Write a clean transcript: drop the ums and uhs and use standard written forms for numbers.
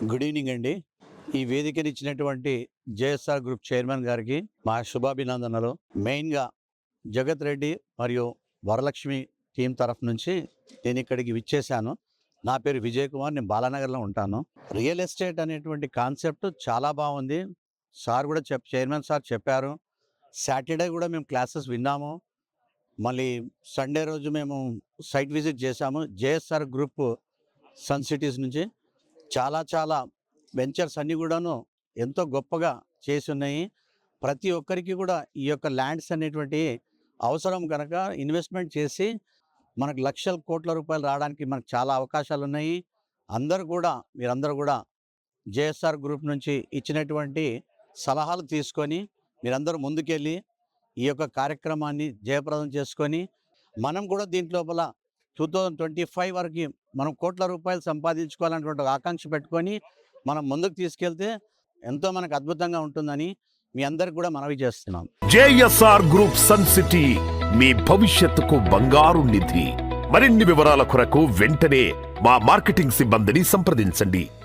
Good evening అండి. ఈ వేదికనిచ్చినటువంటి JSR group chairman గారికి మా శుభాభినందనలు. మెయిన్‌గా జగత్ రెడ్డి మరియు వరలక్ష్మి టీమ్ తరఫు నుంచి నేను ఇక్కడికి విచ్చేశాను. నా పేరు విజయ్ కుమార్. నేను బాలానగర్‌లో ఉంటాను. రియల్ ఎస్టేట్ అనేటువంటి కాన్సెప్ట్ చాలా బాగుంది. సార్ కూడా చైర్మన్ సార్ చెప్పారు. సాటర్డే కూడా మేము క్లాసెస్ విన్నాము. మళ్ళీ సండే రోజు మేము సైట్ విజిట్ చేశాము. జేఎస్ఆర్ గ్రూప్ సన్ సిటీస్ నుంచి చాలా వెంచర్స్ అన్నీ కూడాను ఎంతో గొప్పగా చేసి ఉన్నాయి. ప్రతి ఒక్కరికి కూడా ఈ యొక్క ల్యాండ్స్ అనేటువంటివి అవసరం కనుక ఇన్వెస్ట్మెంట్ చేసి మనకు లక్షల కోట్ల రూపాయలు రావడానికి మనకు చాలా అవకాశాలు ఉన్నాయి. మీరందరూ కూడా జేఎస్ఆర్ గ్రూప్ నుంచి ఇచ్చినటువంటి సలహాలు తీసుకొని మీరందరూ ముందుకెళ్ళి ఈ యొక్క కార్యక్రమాన్ని జయప్రదం చేసుకొని మనం కూడా దీంట్లోపల 2025 వరకు మనం కోట్ల రూపాయలు సంపాదించుకోవాలనేటువంటి ఒక ఆకాంక్ష పెట్టుకొని మనం ముందుకు తీసుకెళ్తే ఎంతో మనకు అద్భుతంగా ఉంటుందని మీ అందరికి కూడా మనవి చేస్తున్నాం. జేఎస్ఆర్ గ్రూప్ సన్ సిటీ మీ భవిష్యత్తుకు బంగారు నిధి. మరిన్ని వివరాల కొరకు వెంటనే మా మార్కెటింగ్ సిబ్బందిని సంప్రదించండి.